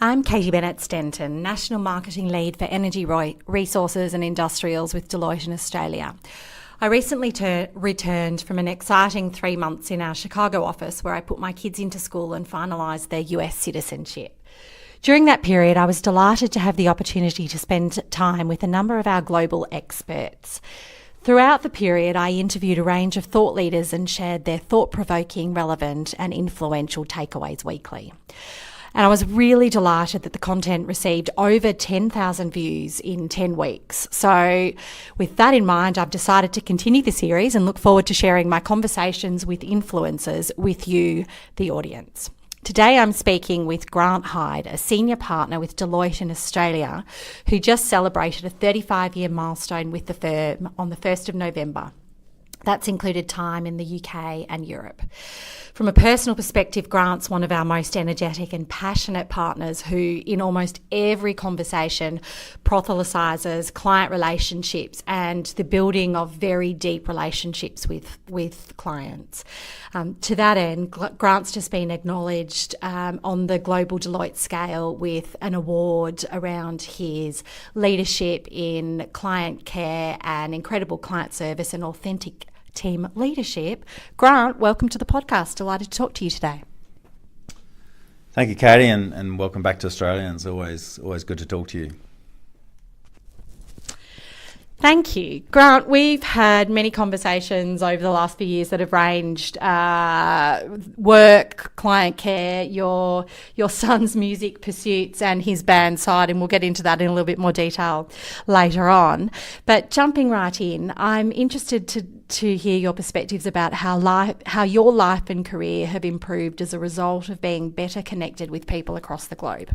I'm Katie Bennett-Stenton, National Marketing Lead for Energy Resources and Industrials with Deloitte in Australia. I recently returned from an exciting 3 months in our Chicago office where I put my kids into school and finalised their US citizenship. During that period, I was delighted to have the opportunity to spend time with a number of our global experts. Throughout the period, I interviewed a range of thought leaders and shared their thought-provoking, relevant and influential takeaways weekly. And I was really delighted that the content received over 10,000 views in 10 weeks. So with that in mind, I've decided to continue the series and look forward to sharing my conversations with influencers with you, the audience. Today I'm speaking with Grant Hyde, a senior partner with Deloitte in Australia, who just celebrated a 35-year milestone with the firm on the 1st of November. That's included time in the UK and Europe. From a personal perspective, Grant's one of our most energetic and passionate partners who, in almost every conversation, proselytises client relationships and the building of very deep relationships with clients. To that end, Grant's just been acknowledged on the global Deloitte scale with an award around his leadership in client care and incredible client service and authentic team leadership. Grant, welcome to the podcast. Delighted to talk to you today. Thank you, Katie, and welcome back to Australia. It's always good to talk to you. Thank you. Grant, we've had many conversations over the last few years that have ranged work, client care, your son's music pursuits and his band side, and we'll get into that in a little bit more detail later on. But jumping right in, I'm interested to hear your perspectives about how your life and career have improved as a result of being better connected with people across the globe.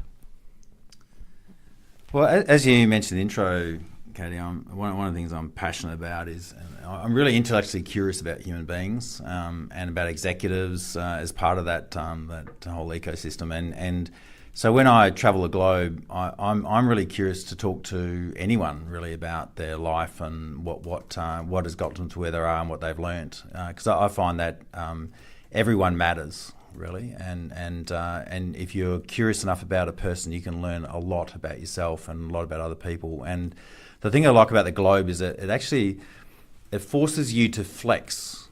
Well, as you mentioned in the intro, Katie, one of the things I'm passionate about is I'm really intellectually curious about human beings and about executives as part of that whole ecosystem. And so when I travel the globe, I'm really curious to talk to anyone really about their life and what has got them to where they are and what they've learnt. Because I find that everyone matters really, and if you're curious enough about a person, you can learn a lot about yourself and a lot about other people. And the thing I like about the globe is that it forces you to flex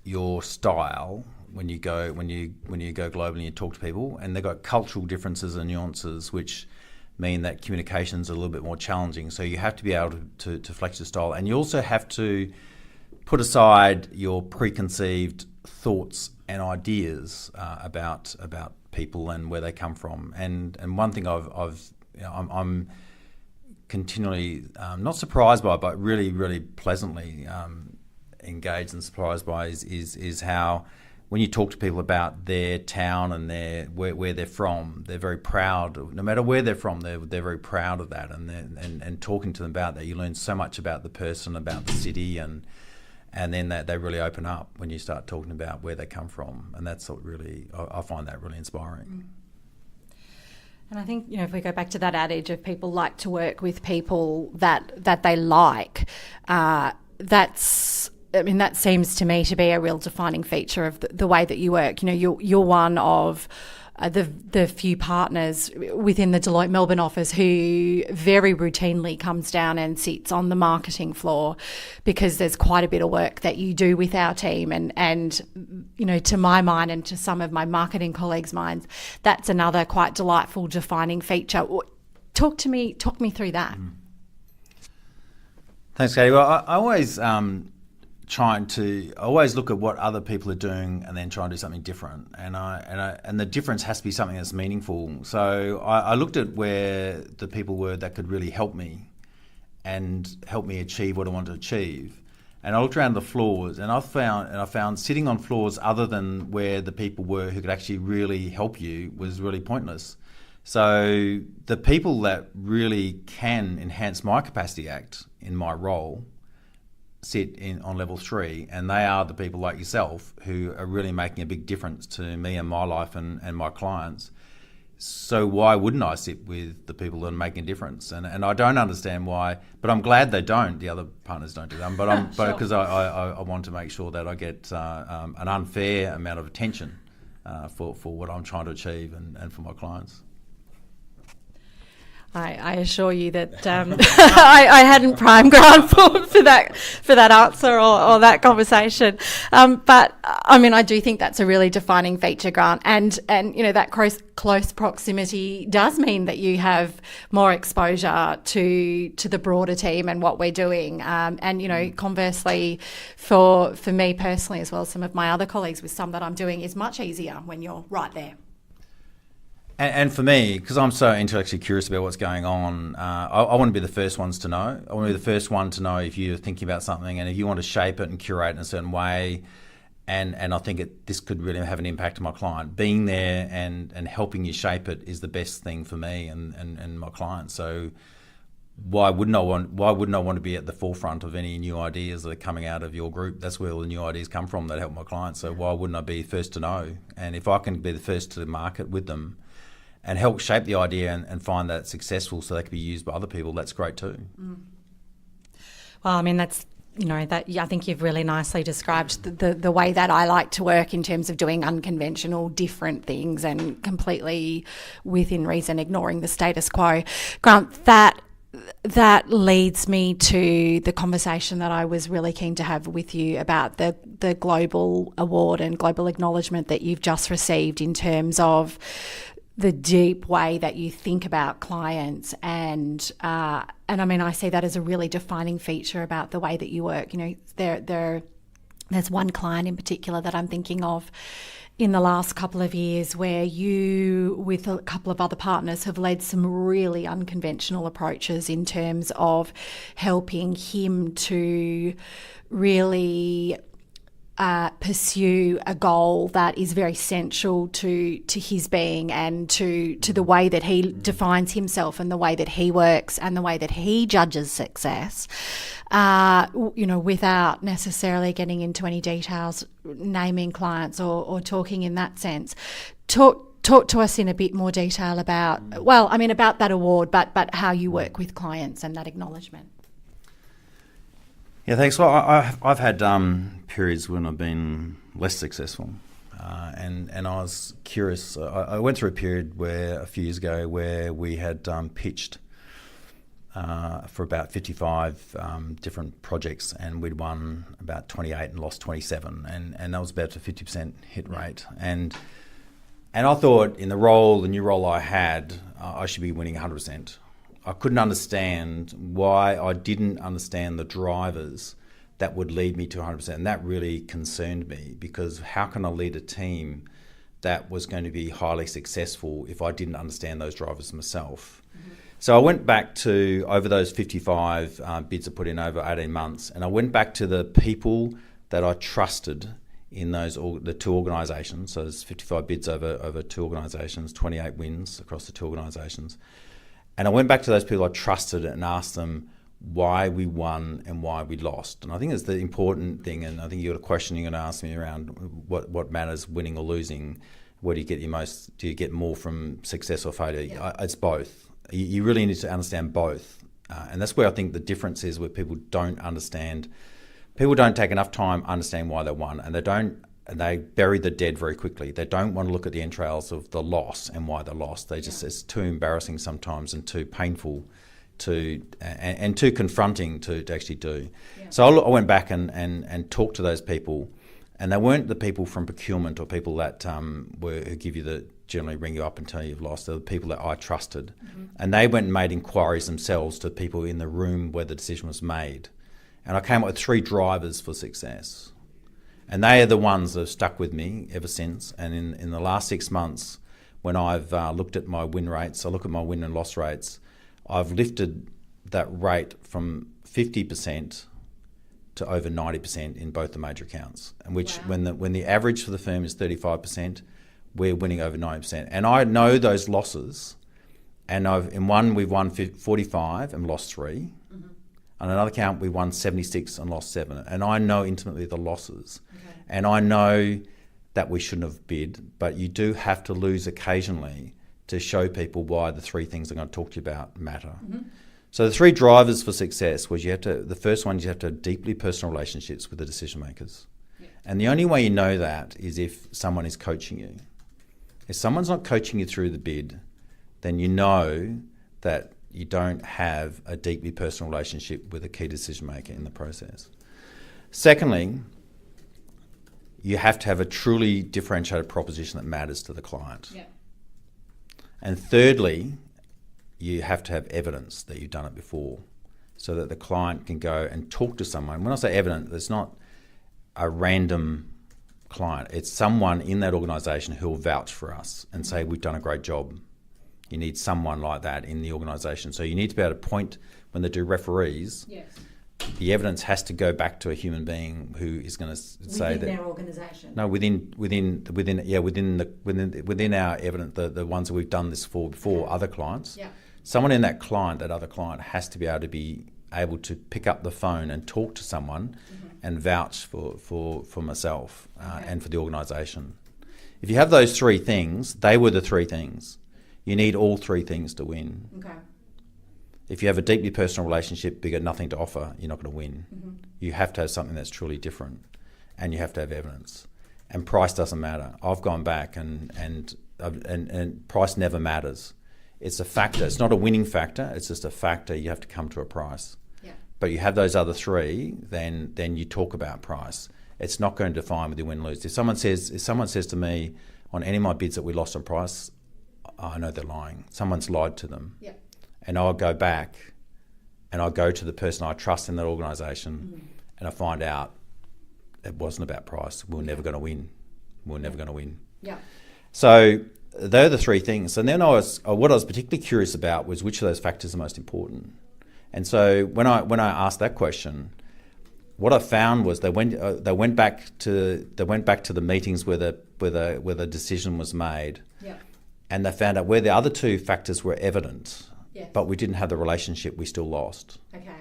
your style when you go globally and you talk to people, and they've got cultural differences and nuances which mean that communication's a little bit more challenging. So you have to be able to flex your style, and you also have to put aside your preconceived thoughts and ideas about people and where they come from. And one thing I'm continually not surprised by, but really, really pleasantly engaged and surprised by is how when you talk to people about their town and where they're from, they're very proud. No matter where they're from, they're very proud of that. And talking to them about that, you learn so much about the person, about the city, and then they really open up when you start talking about where they come from. And that's what really, I find that really inspiring. And I think, if we go back to that adage of people like to work with people that they like, that seems to me to be a real defining feature of the way that you work. You're one of the few partners within the Deloitte Melbourne office who very routinely comes down and sits on the marketing floor, because there's quite a bit of work that you do with our team, and to my mind and to some of my marketing colleagues' minds, that's another quite delightful defining feature. Talk me through that. Thanks, Katie. Well, I always I always look at what other people are doing and then try and do something different, and the difference has to be something that's meaningful. So I looked at where the people were that could really help me and help me achieve what I wanted to achieve, and I looked around the floors, and I found sitting on floors other than where the people were who could actually really help you was really pointless. So the people that really can enhance my capacity act in my role sit on level 3, and they are the people like yourself who are really making a big difference to me and my life and my clients. So why wouldn't I sit with the people that are making a difference? And I don't understand why, but I'm glad they don't. The other partners don't do that, but because I want to make sure that I get an unfair amount of attention for what I'm trying to achieve and for my clients. I assure you that I hadn't primed ground for that answer or that conversation. But I mean, I do think that's a really defining feature, Grant, and you know that close proximity does mean that you have more exposure to the broader team and what we're doing. And you know, conversely, for me personally as well, some of my other colleagues with some that I'm doing is much easier when you're right there. And for me, because I'm so intellectually curious about what's going on, I want to be the first ones to know. I want to be the first one to know if you're thinking about something and if you want to shape it and curate it in a certain way. And I think this could really have an impact on my client. Being there and helping you shape it is the best thing for me and my clients. So why wouldn't I want to be at the forefront of any new ideas that are coming out of your group? That's where all the new ideas come from that help my clients. So why wouldn't I be first to know? And if I can be the first to market with them and help shape the idea and find that it's successful so they can be used by other people, that's great too. Well, I mean, that's, you know, that I think you've really nicely described the way that I like to work in terms of doing unconventional, different things and completely within reason, ignoring the status quo. Grant, that leads me to the conversation that I was really keen to have with you about the global award and global acknowledgement that you've just received in terms of the deep way that you think about clients and I mean, I see that as a really defining feature about the way that you work. You know, there's one client in particular that I'm thinking of in the last couple of years where you, with a couple of other partners, have led some really unconventional approaches in terms of helping him to really pursue a goal that is very central to his being and to the way that he defines himself and the way that he works and the way that he judges success, you know, without necessarily getting into any details, naming clients or talking in that sense. Talk to us in a bit more detail about, well, I mean, about that award, but how you work with clients and that acknowledgement. Yeah, thanks. Well, I've had periods when I've been less successful, and I was curious. I went through a period a few years ago where we had pitched for about 55 different projects, and we'd won about 28 and lost 27, and that was about a 50% hit rate. And I thought in the new role I had, I should be winning 100%. I couldn't understand why I didn't understand the drivers that would lead me to 100%. And that really concerned me, because how can I lead a team that was going to be highly successful if I didn't understand those drivers myself? Mm-hmm. So I went back to, over those 55 bids I put in over 18 months, and I went back to the people that I trusted in the two organisations. So there's 55 bids over two organisations, 28 wins across the two organisations. And I went back to those people I trusted and asked them why we won and why we lost. And I think it's the important thing, and I think you got a question you're going to ask me around what matters, winning or losing. Where do you get your most? Do you get more from success or failure? Yeah. It's both. You really need to understand both. And that's where I think the difference is, where people don't understand. People don't take enough time understanding why they won, and they bury the dead very quickly. They don't want to look at the entrails of the loss and why they lost. It's too embarrassing sometimes and too painful and too confronting to actually do. Yeah. So I went back and talked to those people, and they weren't the people from procurement or people that who give you generally ring you up and tell you you've lost. They're the people that I trusted. Mm-hmm. And they went and made inquiries themselves to people in the room where the decision was made. And I came up with 3 drivers for success. And they are the ones that have stuck with me ever since. And in the last 6 months, when I've looked at my win rates, I look at my win and loss rates, I've lifted that rate from 50% to over 90% in both the major accounts. And which, wow. when the average for the firm is 35%, we're winning over 90%. And I know those losses. And in one we've won 45 and lost 3. Mm-hmm. On another account, we won 76 and lost 7. And I know intimately the losses. Okay. And I know that we shouldn't have bid, but you do have to lose occasionally to show people why the 3 things I'm going to talk to you about matter. Mm-hmm. So the 3 drivers for success was the first one is you have to have deeply personal relationships with the decision makers. Yeah. And the only way you know that is if someone is coaching you. If someone's not coaching you through the bid, then you know that you don't have a deeply personal relationship with a key decision maker in the process. Secondly, you have to have a truly differentiated proposition that matters to the client. Yeah. And thirdly, you have to have evidence that you've done it before so that the client can go and talk to someone. When I say evidence, it's not a random client. It's someone in that organisation who will vouch for us and say, we've done a great job. You need someone like that in the organisation. So you need to be able to point, when they do referees, Yes. the evidence has to go back to a human being who is going to say that within their organisation. no, within our evidence, the ones that we've done this for before, other clients. Yeah. Someone in that other client, has to be able to pick up the phone and talk to someone and vouch for myself and for the organisation. If you have those three things, they were the three things. You need all three things to win. Okay. If you have a deeply personal relationship, but you got nothing to offer, you're not going to win. Mm-hmm. You have to have something that's truly different, and you have to have evidence. And price doesn't matter. I've gone back and price never matters. It's a factor. It's not a winning factor. It's just a factor. You have to come to a price. Yeah. But you have those other three, then you talk about price. It's not going to define whether you win or lose. If someone says to me on any of my bids that we lost on price, I know they're lying. Someone's lied to them. Yeah. And I'll go back and I'll go to the person I trust in that organisation and I find out it wasn't about price. We're never going to win. We're never going to win. Yeah. So they're the three things. And then what I was particularly curious about was which of those factors are most important. And so when I asked that question, what I found was they went back to the meetings where the decision was made. Yeah. And they found out where the other two factors were evident, Yes. but we didn't have the relationship, we still lost. Okay.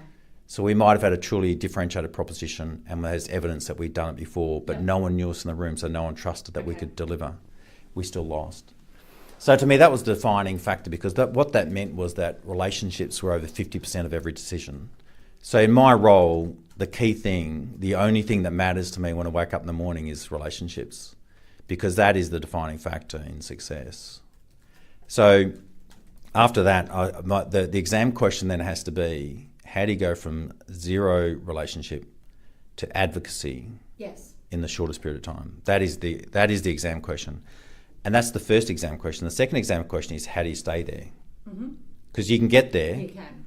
So we might have had a truly differentiated proposition and there's evidence that we'd done it before, but no one knew us in the room, so no one trusted that we could deliver. We still lost. So to me, that was the defining factor, because what that meant was that relationships were over 50% of every decision. So in my role, the key thing, the only thing that matters to me when I wake up in the morning is relationships, because that is the defining factor in success. So after that, the exam question then has to be, how do you go from zero relationship to advocacy in the shortest period of time? That is the exam question. And that's the first exam question. The second exam question is, how do you stay there? Because you can get there, You can.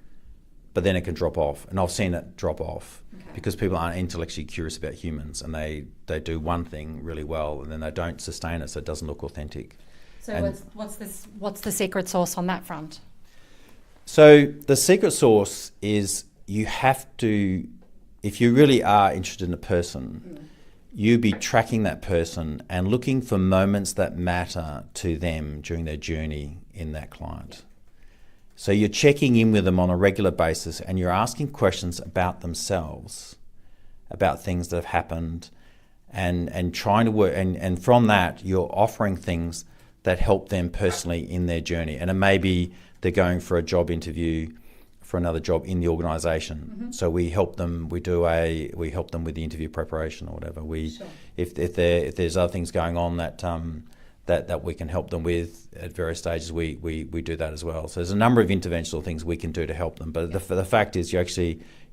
but then it can drop off. And I've seen it drop off because people aren't intellectually curious about humans, and they do one thing really well and then they don't sustain it, so it doesn't look authentic. So what's the secret sauce on that front? So the secret sauce is, you have to, if you really are interested in a person, you be tracking that person and looking for moments that matter to them during their journey in that client. So you're checking in with them on a regular basis and you're asking questions about themselves, about things that have happened, and trying to work, and from that you're offering things that help them personally in their journey. And it may be they're going for a job interview for another job in the organisation. So we help them. We help them with the interview preparation or whatever. If there's other things going on that we can help them with at various stages, we do that as well. So there's a number of interventional things we can do to help them. But the fact is, you're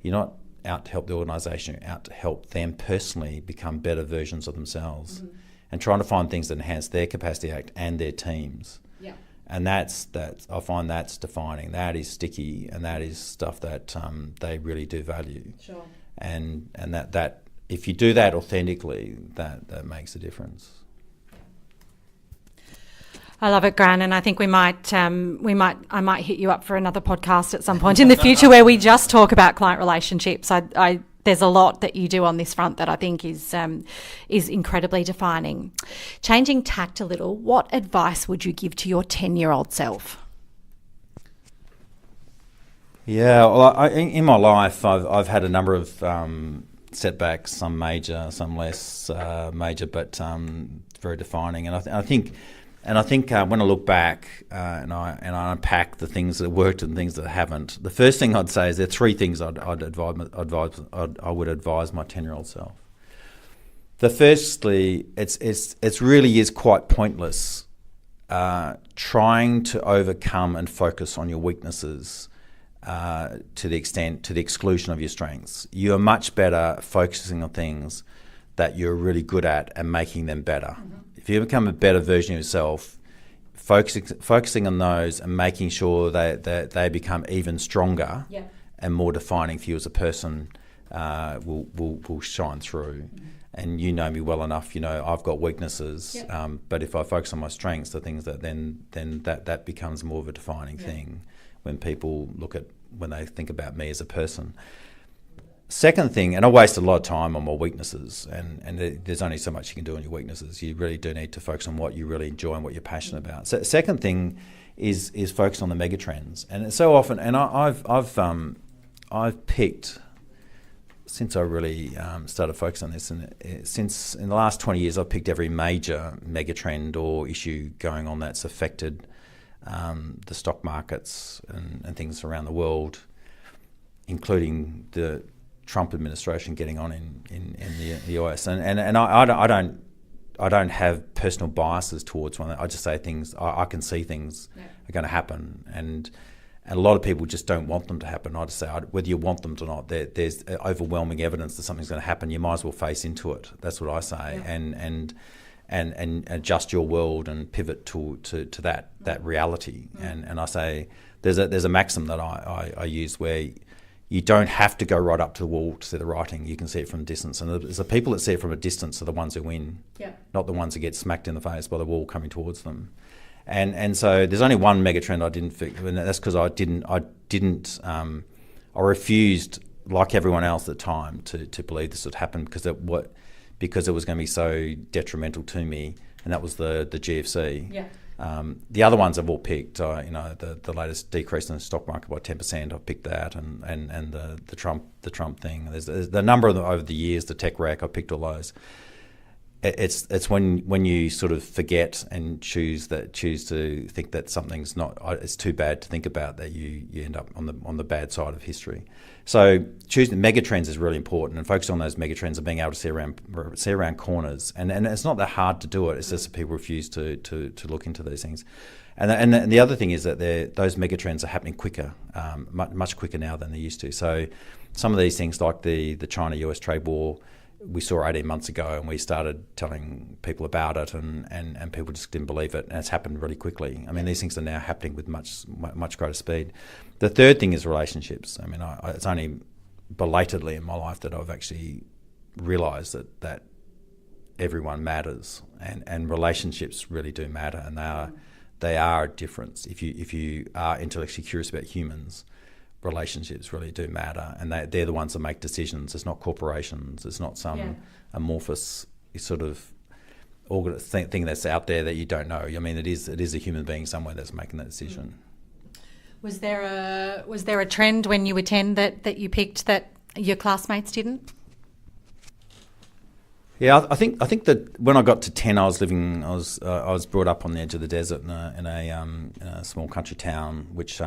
not out to help the organisation. You're out to help them personally become better versions of themselves, and trying to find things that enhance their capacity to act and their teams. Yeah. And that's I find that's defining. That is sticky, and that is stuff that they really do value. Sure. And that if you do that authentically, that makes a difference. I love it, Gran, and I think I might hit you up for another podcast at some point in the future where we just talk about client relationships. There's a lot that you do on this front that I think is incredibly defining. Changing tact a little, what advice would you give to your 10-year-old self? Yeah, well, in my life, I've had a number of setbacks, some major, some less major, but very defining. And I think when I look back and I unpack the things that worked and things that haven't, the first thing I'd say is there are three things I would advise my 10-year-old self. The firstly, it really is quite pointless trying to overcome and focus on your weaknesses to the exclusion of your strengths. You are much better focusing on things that you're really good at and making them better. Mm-hmm. If you become a better version of yourself, focusing on those and making sure that they become even stronger and more defining for you as a person will shine through. Mm-hmm. And you know me well enough. You know I've got weaknesses, but if I focus on my strengths, the things that then that becomes more of a defining thing when people when they think about me as a person. Second thing, and I waste a lot of time on my weaknesses, and there's only so much you can do on your weaknesses. You really do need to focus on what you really enjoy and what you're passionate about. So second thing is focus on the megatrends, and so often, and I've picked, since I really started focusing on this, and since in the last 20 years, I've picked every major megatrend or issue going on that's affected the stock markets and things around the world, including the Trump administration getting on in the US, and I don't have personal biases towards one. I just say things. I can see things are going to happen, and a lot of people just don't want them to happen. I just say whether you want them or not, there's overwhelming evidence that something's going to happen. You might as well face into it. That's what I say, and adjust your world and pivot to that reality. And I say there's a maxim that I use where you don't have to go right up to the wall to see the writing. You can see it from a distance. And the people that see it from a distance are the ones who win, not the ones who get smacked in the face by the wall coming towards them. And so there's only one megatrend I didn't fix, and that's because I refused, like everyone else at the time, to believe this would happen because it was going to be so detrimental to me, and that was the GFC. Yeah. The other ones I've all picked. The latest decrease in the stock market by 10%. I've picked that, and the Trump thing. There's the number of them over the years. The tech wreck. I picked all those. It's when you sort of forget and choose to think that something's not. It's too bad to think about that you end up on the bad side of history. So choosing megatrends is really important, and focusing on those megatrends and being able to see around corners. And it's not that hard to do it. It's just that people refuse to look into these things. And the other thing is that those megatrends are happening quicker, much quicker now than they used to. So some of these things like the China-US trade war, we saw 18 months ago, and we started telling people about it, and people just didn't believe it, and it's happened really quickly. I mean, these things are now happening with much greater speed. The third thing is relationships. I mean, it's only belatedly in my life that I've actually realised that everyone matters, and relationships really do matter, and they are a difference. If you are intellectually curious about humans, relationships really do matter, and they're the ones that make decisions. It's not corporations. It's not some amorphous sort of thing that's out there that you don't know. I mean, it is a human being somewhere that's making that decision. Was there a trend when you attend that you picked that your classmates didn't? Yeah, I think that when I got to 10, I was brought up on the edge of the desert in a small country town, which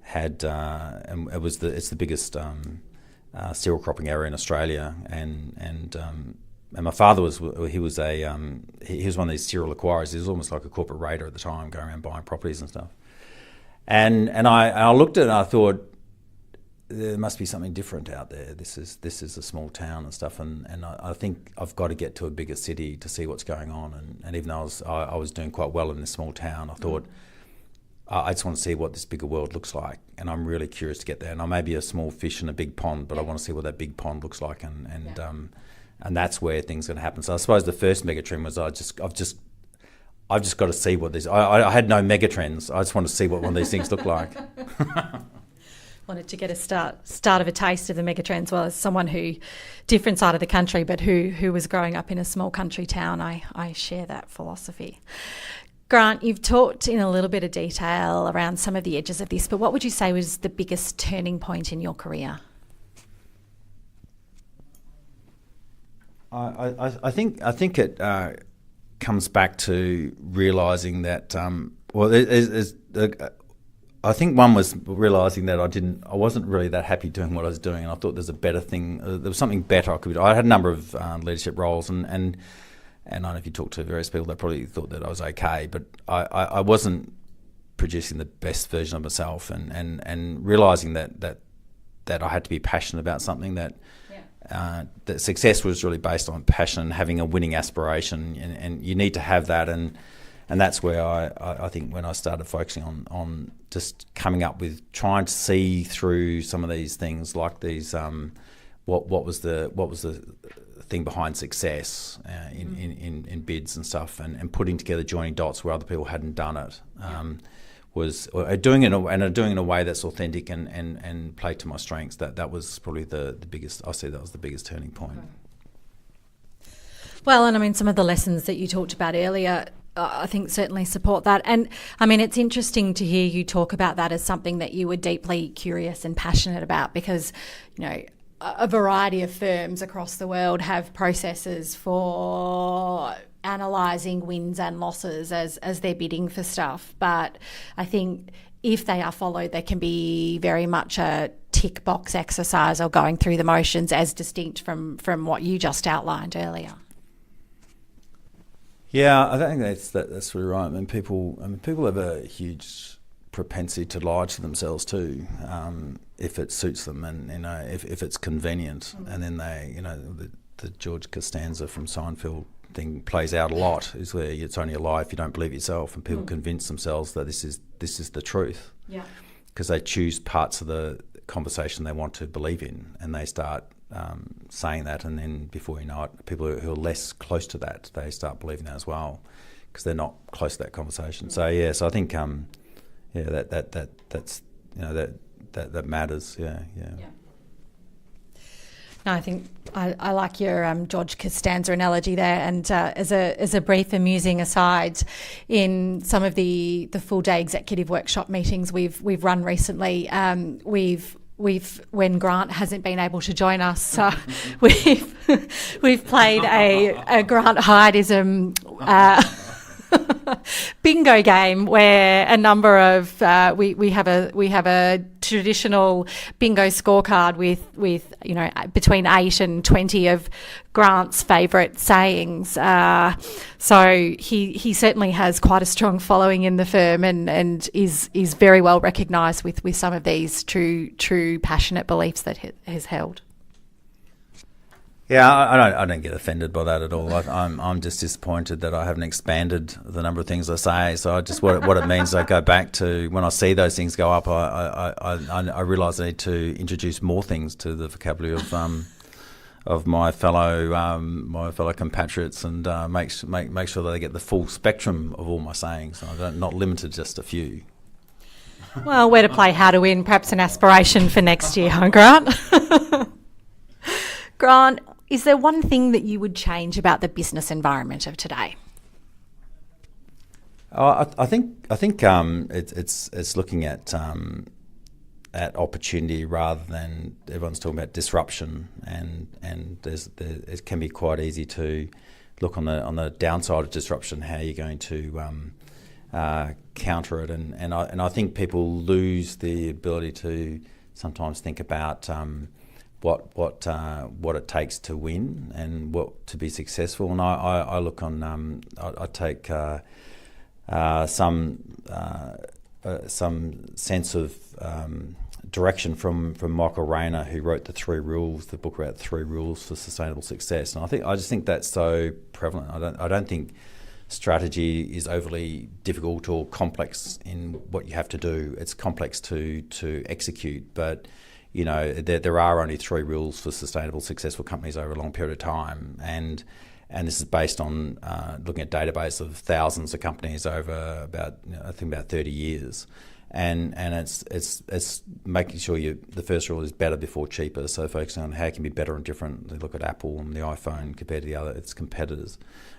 had and it's the biggest cereal cropping area in Australia, and my father was one of these cereal acquirers. He was almost like a corporate raider at the time, going around buying properties and stuff. And I looked at it and I thought, there must be something different out there. This is a small town and stuff, and I think I've got to get to a bigger city to see what's going on. And even though I was doing quite well in this small town, I thought, I just want to see what this bigger world looks like, and I'm really curious to get there. And I may be a small fish in a big pond, but I want to see what that big pond looks like, and that's where things are going to happen. So I suppose the first megatrend was I've just got to see what these. I had no megatrends. I just want to see what one of these things look like. Wanted to get a start of a taste of the megatrends. Well, as someone who, different side of the country, but who was growing up in a small country town, I share that philosophy. Grant, you've talked in a little bit of detail around some of the edges of this, but what would you say was the biggest turning point in your career? I think it comes back to realising that. I think one was realising that I wasn't really that happy doing what I was doing, and I thought there's a better thing. There was something better I could do. I had a number of leadership roles, and I don't know if you talk to various people, they probably thought that I was okay, but I wasn't producing the best version of myself, and realising that I had to be passionate about something, that success was really based on passion and having a winning aspiration, and you need to have that, and that's where I think when I started focusing on just coming up with trying to see through some of these things, like these what was the thing behind success in bids and stuff, and putting together, joining dots where other people hadn't done it. Was doing it in a way that's authentic and played to my strengths. That was probably the biggest. I see that was the biggest turning point. Well, and I mean, some of the lessons that you talked about earlier, I think certainly support that. And I mean, it's interesting to hear you talk about that as something that you were deeply curious and passionate about, because, you know, a variety of firms across the world have processes for analysing wins and losses as they're bidding for stuff. But I think if they are followed, they can be very much a tick box exercise or going through the motions, as distinct from what you just outlined earlier. Yeah, I think that's really right. I mean, people have a huge propensity to lie to themselves too, if it suits them, and if it's convenient. And then the George Costanza from Seinfeld thing plays out a lot, is where it's only a lie if you don't believe yourself, and people convince themselves that this is the truth. Yeah. Because they choose parts of the conversation they want to believe in, and they start saying that, and then before you know it, people who are less close to that, they start believing that as well, because they're not close to that conversation. So I think that matters. Yeah. No, I think I like your George Costanza analogy there. And as a brief amusing aside, in some of the full day executive workshop meetings we've run recently, we've when Grant hasn't been able to join us, we've played a Grant Hydeism bingo game, where a number of we have a traditional bingo scorecard with between 8 and 20 of Grant's favourite sayings. So he certainly has quite a strong following in the firm, and is very well recognised with some of these true passionate beliefs that he has held. Yeah, I don't get offended by that at all. I'm just disappointed that I haven't expanded the number of things I say. So I just what it means, I go back to when I see those things go up, I realise I need to introduce more things to the vocabulary of my fellow compatriots, and make sure that they get the full spectrum of all my sayings. I'm not limited to just a few. Well, where to play how to win, perhaps an aspiration for next year, huh, Grant? Grant, is there one thing that you would change about the business environment of today? I think it's looking at opportunity rather than everyone's talking about disruption, and it can be quite easy to look on the downside of disruption, how you're going to counter it, and I think people lose the ability to sometimes think about what it takes to win and what to be successful. And I look on I take some sense of direction from Michael Rayner, who wrote the book about 3 rules for sustainable success. And I just think that's so prevalent. I don't think strategy is overly difficult or complex in what you have to do. It's complex to execute, but there are only 3 rules for sustainable, successful companies over a long period of time, and this is based on looking at a database of thousands of companies over about 30 years, and it's making sure the first rule is better before cheaper. So focusing on how it can be better and different. They look at Apple and the iPhone compared to its competitors,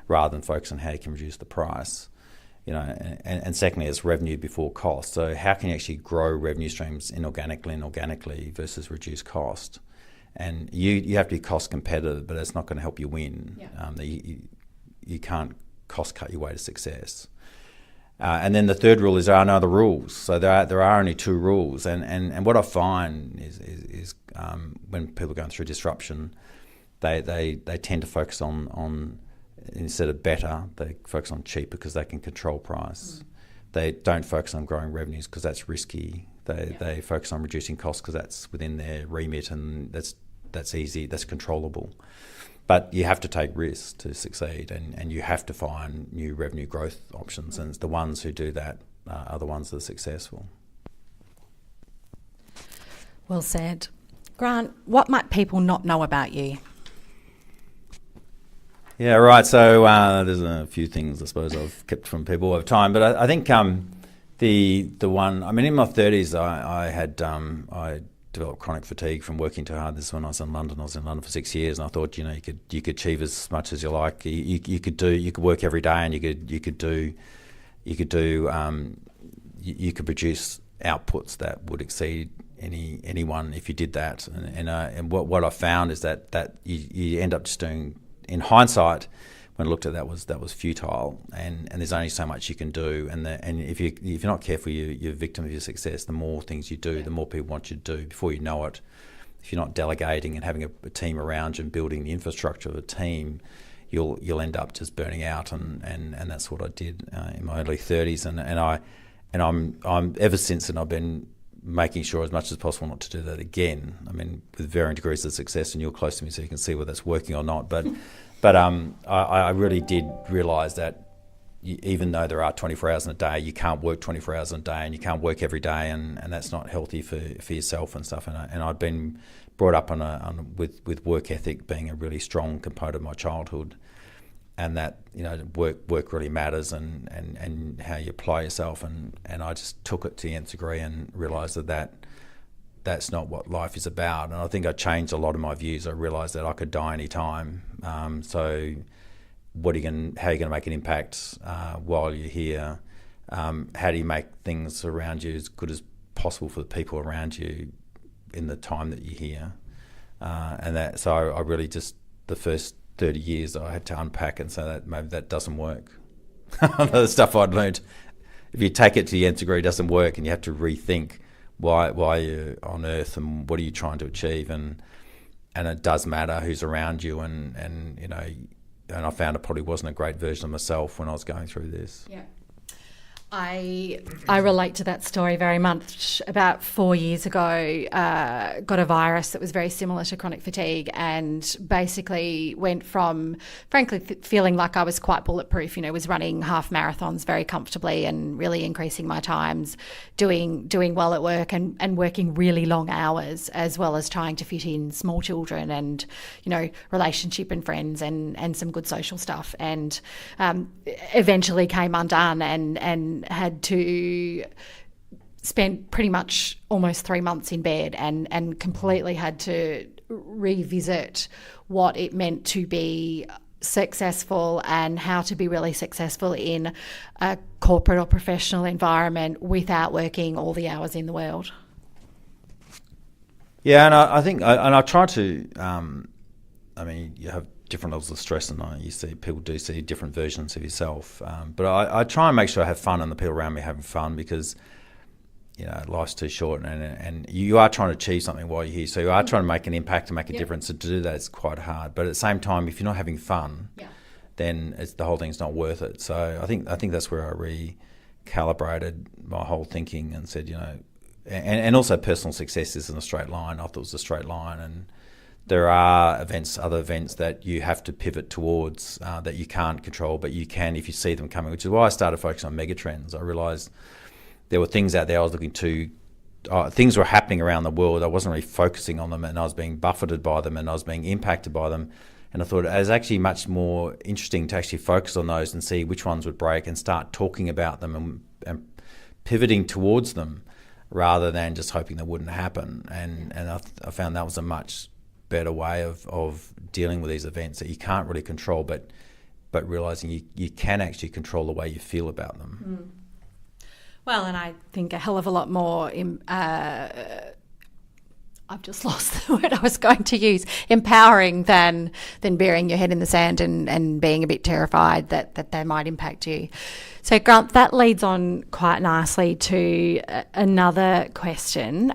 rather than focus on how you can reduce the price. And secondly, it's revenue before cost. So how can you actually grow revenue streams inorganically and organically versus reduce cost? And you have to be cost competitive, but it's not going to help you win. Yeah. You can't cost cut your way to success. And then the third rule is there are no other rules. So there are only 2 rules. And what I find is when people are going through disruption, they tend to focus on instead of better, they focus on cheaper because they can control price. They don't focus on growing revenues because that's risky. They focus on reducing costs because that's within their remit, and that's easy, that's controllable. But you have to take risks to succeed, and you have to find new revenue growth options, and the ones who do that are the ones that are successful. Well said. Grant, what might people not know about you? Yeah, right. So there's a few things I suppose I've kept from people over time, but I think the one, I mean, in my 30s, I developed chronic fatigue from working too hard. This is when I was in London. I was in London for 6 years, and I thought, you could achieve as much as you like. You could work every day, and you could produce outputs that would exceed anyone if you did that. And what I found is that you end up just doing, in hindsight, when I looked at that was futile, and there's only so much you can do, and if you're not careful, you're a victim of your success. The more things you do, the more people want you to do. Before you know it, if you're not delegating and having a team around you and building the infrastructure of a team, you'll end up just burning out, and that's what I did in my early 30s, and I'm ever since then I've been making sure as much as possible not to do that again. I mean, with varying degrees of success, and you're close to me so you can see whether that's working or not. But I really did realise that even though there are 24 hours in a day, you can't work 24 hours in a day, and you can't work every day, and that's not healthy for yourself and stuff. And I'd been brought up with work ethic being a really strong component of my childhood, and that work really matters, and how you apply yourself, and I just took it to the nth degree and realised that's not what life is about. And I think I changed a lot of my views. I realised that I could die any time. So how are you going to make an impact while you're here? How do you make things around you as good as possible for the people around you in the time that you're here? So I really just, the first 30 years I had to unpack and say that maybe that doesn't work. The stuff I'd learned, if you take it to the nth degree, doesn't work, and you have to rethink why you're on earth and what are you trying to achieve, and it does matter who's around you, and I found it probably wasn't a great version of myself when I was going through this. Yeah. I relate to that story very much. About 4 years ago, got a virus that was very similar to chronic fatigue, and basically went from, frankly, feeling like I was quite bulletproof. Was running half marathons very comfortably and really increasing my times, doing well at work, and working really long hours, as well as trying to fit in small children and relationship and friends and some good social stuff. And eventually came undone and had to spend pretty much almost 3 months in bed, and completely had to revisit what it meant to be successful and how to be really successful in a corporate or professional environment without working all the hours in the world. Yeah, and I think, and I try to, you have different levels of stress, and people do see different versions of yourself. But I try and make sure I have fun, and the people around me are having fun, because life's too short, and you are trying to achieve something while you're here. So you are trying to make an impact and make a difference. So to do that, it's quite hard. But at the same time, if you're not having fun, then the whole thing's not worth it. So I think that's where I recalibrated my whole thinking and said, and also personal success isn't a straight line. I thought it was a straight line, and there are other events that you have to pivot towards that you can't control, but you can if you see them coming, which is why I started focusing on megatrends. I realised there were things out there I was looking to, things were happening around the world. I wasn't really focusing on them, and I was being buffeted by them, and I was being impacted by them. And I thought it was actually much more interesting to actually focus on those and see which ones would break and start talking about them and pivoting towards them, rather than just hoping they wouldn't happen. And I found that was a much better way of dealing with these events that you can't really control, but realising you can actually control the way you feel about them. Well, and I think a hell of a lot more, I've just lost the word I was going to use, empowering than burying your head in the sand and being a bit terrified that they might impact you. So, Grant, that leads on quite nicely to another question.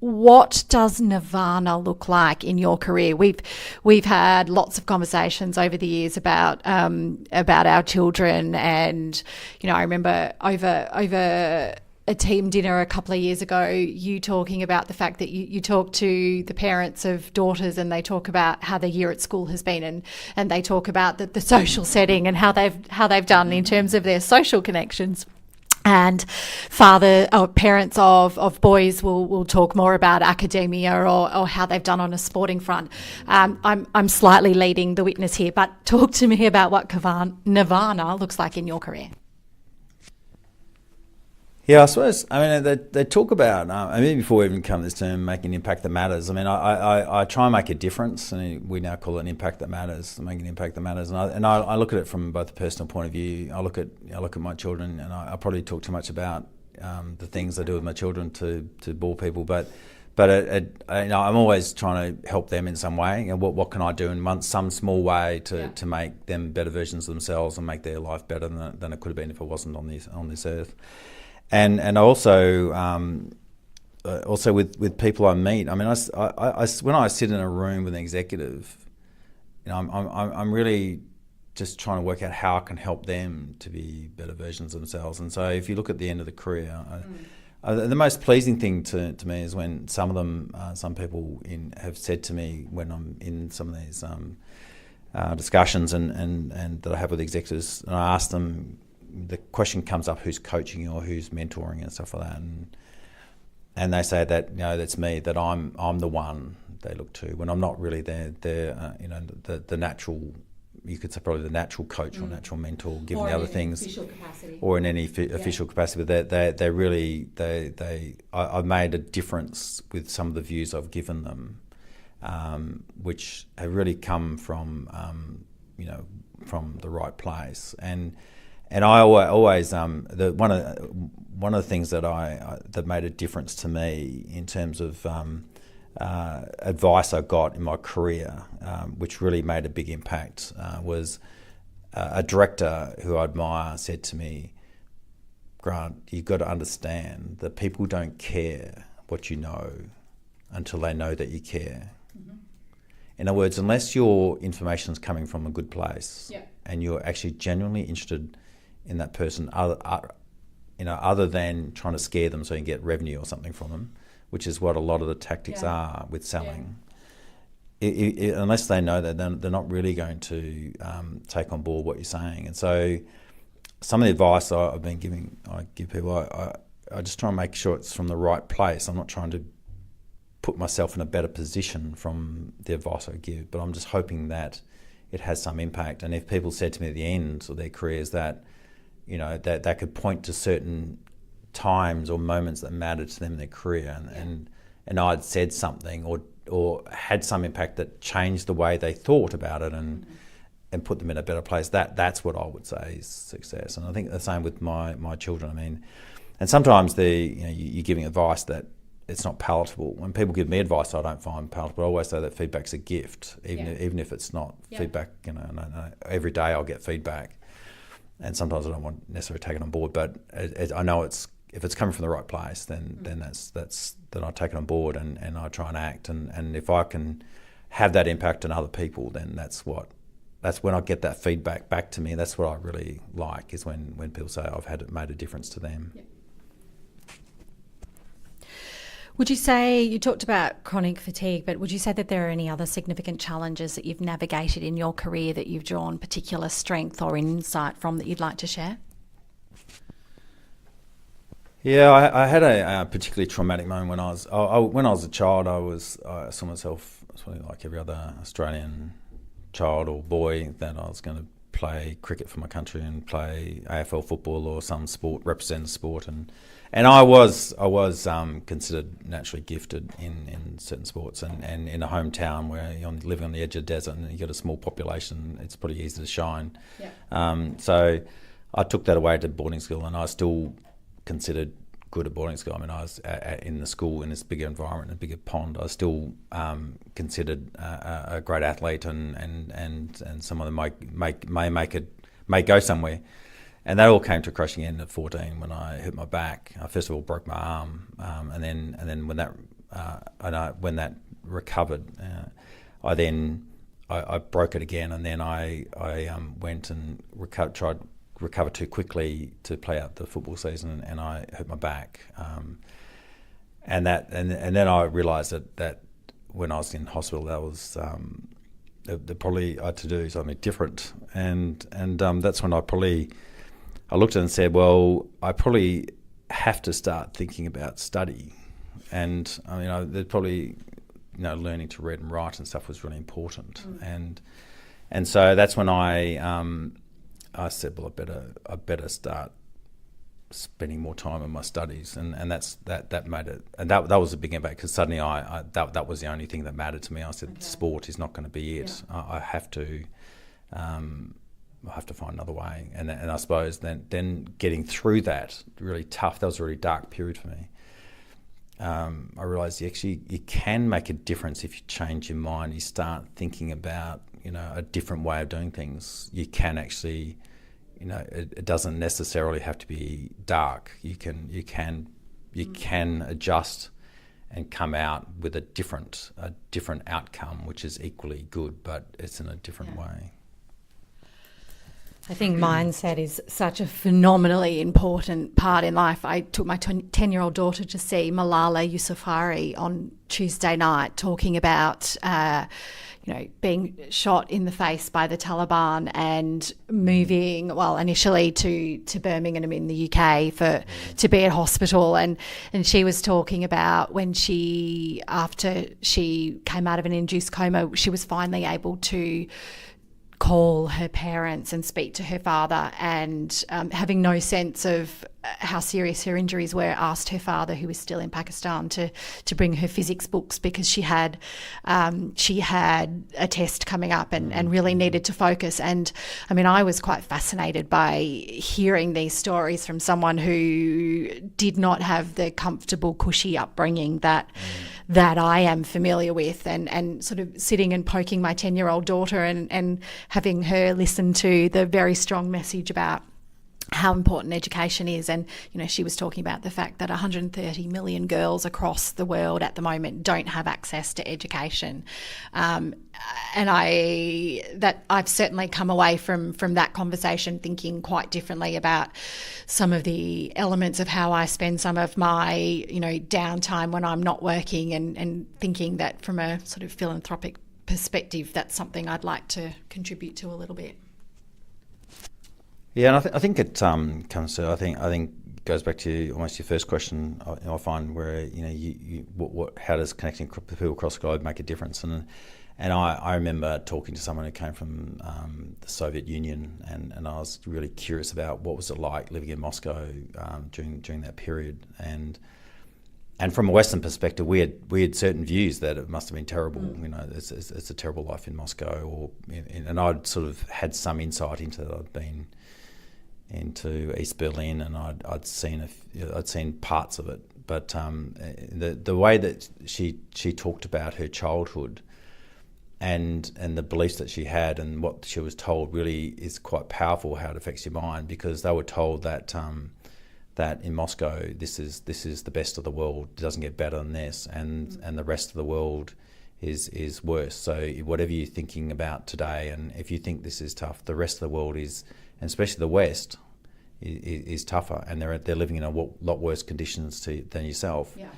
what does nirvana look like in your career? We've had lots of conversations over the years about our children, and I remember over a team dinner a couple of years ago, you talking about the fact that you talk to the parents of daughters, and they talk about how the year at school has been, and they talk about the social setting and how they've done in terms of their social connections. And parents of boys will talk more about academia or how they've done on a sporting front. I'm slightly leading the witness here, but talk to me about what nirvana looks like in your career. Yeah, I suppose, they talk about, before we even come to this term, making an impact that matters. I try and make a difference, and we now call it an impact that matters, making an impact that matters. And I look at it from both a personal point of view. I look at my children, and I probably talk too much about the things I do with my children to bore people, but I'm always trying to help them in some way. What can I do in some small way to make them better versions of themselves and make their life better than it could have been if it wasn't on this earth. And also with people I meet. When I sit in a room with an executive, I'm really just trying to work out how I can help them to be better versions of themselves. And so if you look at the end of the career, the most pleasing thing to me is when some people have said to me when I'm in some of these discussions and that I have with executives, and I ask them. The question comes up: who's coaching you or who's mentoring and stuff like that, and they say that that's me, that I'm the one they look to when I'm not really the natural. You could say probably the natural coach or natural mentor, given the other things, or in any official capacity. But they really I've made a difference with some of the views I've given them, which have really come from from the right place. And I always one of the things that made a difference to me in terms of advice I got in my career, which really made a big impact, was a director who I admire said to me, "Grant, you've got to understand that people don't care what you know until they know that you care." Mm-hmm. In other words, unless your information is coming from a good place and you're actually genuinely interested in that person, other than trying to scare them so you can get revenue or something from them, which is what a lot of the tactics are with selling. Unless they know that, they're not really going to take on board what you're saying. And so, some of the advice I've been giving, I give people, I just try and make sure it's from the right place. I'm not trying to put myself in a better position from the advice I give, but I'm just hoping that it has some impact. And if people said to me at the end of their careers that that they could point to certain times or moments that mattered to them in their career, and I'd said something or had some impact that changed the way they thought about it and put them in a better place, that's what I would say is success. And I think the same with my children. And sometimes you're giving advice that it's not palatable. When people give me advice I don't find palatable, I always say that feedback's a gift, even if it's not feedback. Every day I'll get feedback. And sometimes I don't want necessarily take it on board, but I know if it's coming from the right place, then then I take it on board and I try and act. And if I can have that impact on other people, then that's when I get that feedback back to me. That's what I really like, is when people say I've made a difference to them. Yep. Would you say, you talked about chronic fatigue, but would you say that there are any other significant challenges that you've navigated in your career that you've drawn particular strength or insight from that you'd like to share? Yeah, I had a particularly traumatic moment when I was a child. I saw myself like every other Australian child or boy that I was going to play cricket for my country and play AFL football or some sport, represent a sport, and I was considered naturally gifted in certain sports, and in a hometown where you're living on the edge of the desert and you've got a small population, it's pretty easy to shine. Yeah. So I took that away to boarding school, and I still considered good at boarding school. I was in the school in this bigger environment, a bigger pond. I was still considered a great athlete, and some of them may go somewhere. And that all came to a crushing end at 14 when I hurt my back. I first of all broke my arm, and then when that when that recovered, I broke it again, and then I went and tried to recover too quickly to play out the football season, and I hurt my back. And then I realised that when I was in hospital, that was they probably I had to do something different, and that's when I looked at it and said, well, I probably have to start thinking about study, and there's probably learning to read and write and stuff was really important, and so that's when I said, well, I better start spending more time on my studies, and that made it, and that was a big impact, because suddenly that was the only thing that mattered to me. I said, sport is not going to be it. Yeah. I have to find another way, and I suppose then getting through that really tough. That was a really dark period for me. I realised you can make a difference if you change your mind. You start thinking about a different way of doing things. You can actually. It doesn't necessarily have to be dark. You can adjust and come out with a different outcome, which is equally good, but it's in a different way. I think mindset is such a phenomenally important part in life. I took my 10-year-old daughter to see Malala Yousafzai on Tuesday night, talking about being shot in the face by the Taliban and moving, initially to Birmingham in the UK to be at hospital. And she was talking about when after she came out of an induced coma, she was finally able to call her parents and speak to her father, and having no sense of how serious her injuries were, asked her father, who was still in Pakistan, to bring her physics books, because she had a test coming up and really needed to focus. And I was quite fascinated by hearing these stories from someone who did not have the comfortable, cushy upbringing that I am familiar with, and sort of sitting and poking my 10-year-old daughter and having her listen to the very strong message about how important education is. And she was talking about the fact that 130 million girls across the world at the moment don't have access to education, and I've certainly come away from that conversation thinking quite differently about some of the elements of how I spend some of my downtime when I'm not working, and thinking that from a sort of philanthropic perspective, that's something I'd like to contribute to a little bit. Yeah, and I think it comes to, I think it goes back to almost your first question. I find where how does connecting people across the globe make a difference? And I remember talking to someone who came from the Soviet Union, and I was really curious about what was it like living in Moscow during that period. And from a Western perspective, we had certain views that it must have been terrible. It's a terrible life in Moscow, and I'd sort of had some insight into that. I'd been into East Berlin, and I'd seen parts of it. But the way that she talked about her childhood and the beliefs that she had and what she was told really is quite powerful. How it affects your mind, because they were told that that in Moscow this is the best of the world. It doesn't get better than this, and the rest of the world is worse. So whatever you're thinking about today, and if you think this is tough, the rest of the world is, and especially the West, is tougher, and they're living in a lot worse conditions than yourself. Yeah.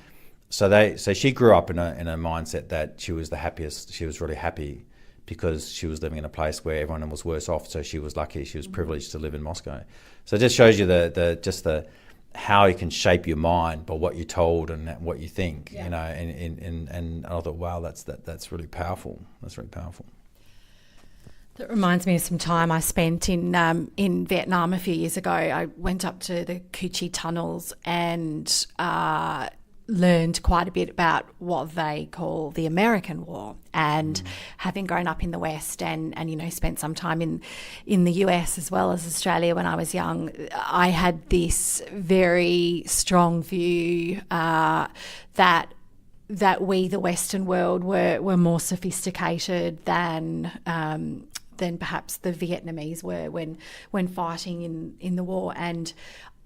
So she grew up in a mindset that she was the happiest. She was really happy because she was living in a place where everyone was worse off. So she was lucky. She was privileged to live in Moscow. So it just shows you the how you can shape your mind by what you're told and what you think. Yeah. And I thought, wow, that's really powerful. That's really powerful. That reminds me of some time I spent in Vietnam a few years ago. I went up to the Cu Chi tunnels and learned quite a bit about what they call the American War. And having grown up in the West and spent some time in the US as well as Australia when I was young, I had this very strong view that we, the Western world, were more sophisticated than perhaps the Vietnamese were when fighting in the war. And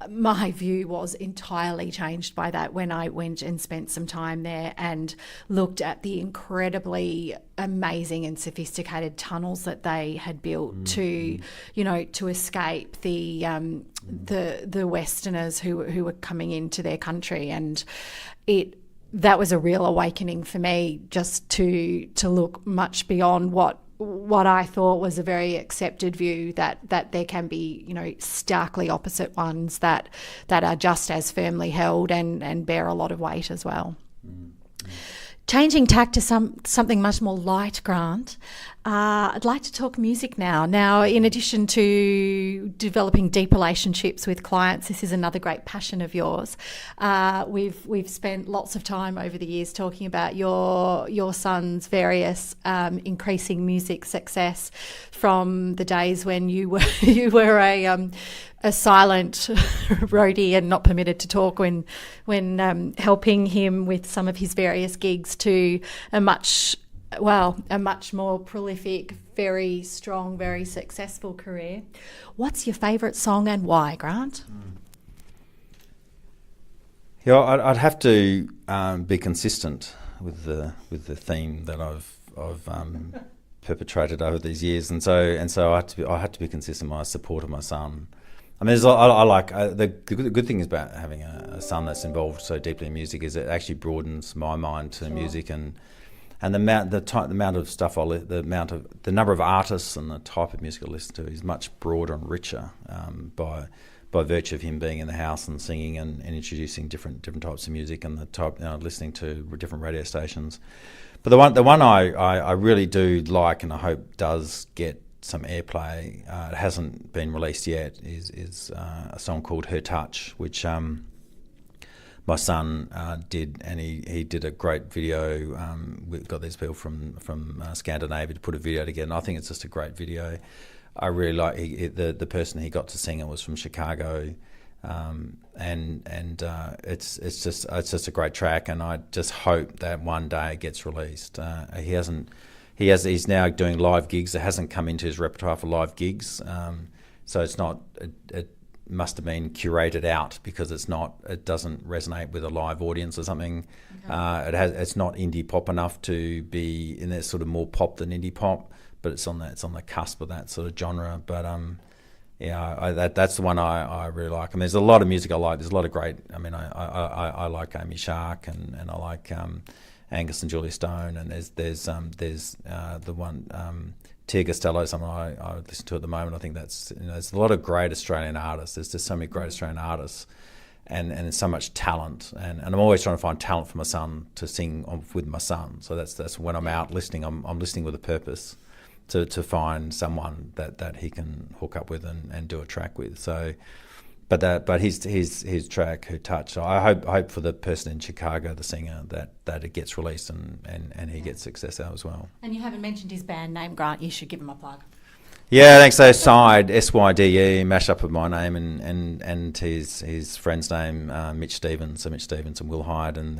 my view was entirely changed by that when I went and spent some time there and looked at the incredibly amazing and sophisticated tunnels that they had built to escape the Westerners who were coming into their country. And that was a real awakening for me, just to look much beyond what I thought was a very accepted view, that there can be, starkly opposite ones that are just as firmly held and bear a lot of weight as well. Changing tack to something much more light, Grant, I'd like to talk music now. Now, in addition to developing deep relationships with clients, this is another great passion of yours. We've spent lots of time over the years talking about your son's various increasing music success, from the days when you were a silent roadie and not permitted to talk when helping him with some of his various gigs, to a much more prolific, very strong, very successful career. What's your favourite song and why, Grant? Yeah, I'd have to be consistent with the theme that I've perpetrated over these years, and so I had to be consistent in my support of my son. I mean, I like the good thing is about having a son that's involved so deeply in music is it actually broadens my mind to music, and the amount of stuff the number of artists and the type of music I listen to is much broader and richer by virtue of him being in the house and singing and introducing different types of music and the type listening to different radio stations. But the one I really do like and I hope does get some airplay, it hasn't been released yet, is a song called Her Touch, which my son did, and he did a great video. We got these people from Scandinavia to put a video together, and I think it's just a great video. I really like the person he got to sing it was from Chicago, and it's just a great track, and I just hope that one day it gets released. He's now doing live gigs. It hasn't come into his repertoire for live gigs, so it's not. It must have been curated out because it doesn't resonate with a live audience or something. Okay. It's not indie pop enough to be in that sort of more pop than indie pop, but it's on the cusp of that sort of genre. But that's the one I really like. I mean, there's a lot of music I like. There's a lot of great. I mean, I like Amy Shark and I like Angus and Julia Stone, and there's the one Tia Costello, someone I listen to at the moment. I think there's a lot of great Australian artists. There's just so many great Australian artists, and there's so much talent. And I'm always trying to find talent for my son to sing with my son. So that's when I'm out listening. I'm listening with a purpose to find someone that he can hook up with and do a track with. So. But his track, Her Touch. So I hope for the person in Chicago, the singer, that it gets released and he gets success out as well. And you haven't mentioned his band name, Grant. You should give him a plug. Yeah, thanks. So Side, SYDE, mash up with my name and his friend's name, Mitch Stevens. So Mitch Stevens and Will Hyde, and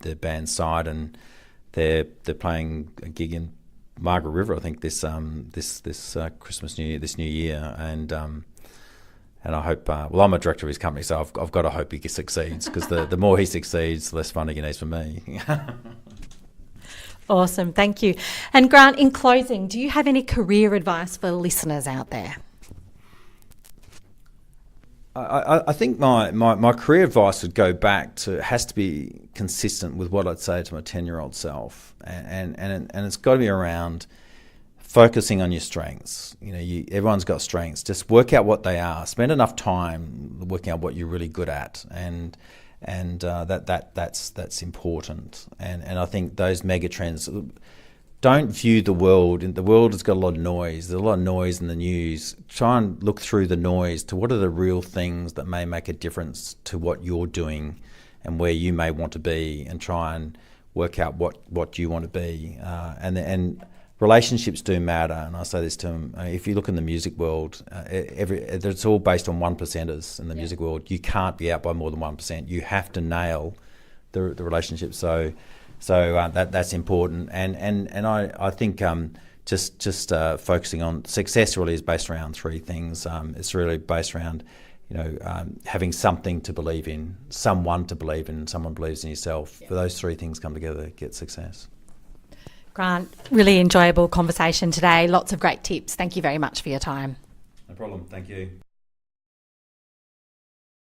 their band Side, and they're playing a gig in Margaret River, I think, this Christmas this New Year, and I hope, I'm a director of his company, so I've got to hope he succeeds, because the more he succeeds, the less funding he needs for me. Awesome, thank you. And Grant, in closing, do you have any career advice for listeners out there? I think my career advice would go back to, it has to be consistent with what I'd say to my 10-year-old self, and it's got to be around focusing on your strengths. Everyone's got strengths. Just work out what they are. Spend enough time working out what you're really good at, and that's important. And I think those mega trends. Don't view the world. The world has got a lot of noise. There's a lot of noise in the news. Try and look through the noise to what are the real things that may make a difference to what you're doing and where you may want to be, and try and work out what you want to be. And relationships do matter, and I say this to them. If you look in the music world, it's all based on 1%ers in the music world. You can't be out by more than 1%. You have to nail the relationship. So that's important. And I think just focusing on success really is based around three things. It's really based around having something to believe in, someone to believe in, someone believes in yourself. For those three things come together, get success. Grant, really enjoyable conversation today. Lots of great tips. Thank you very much for your time. No problem. Thank you.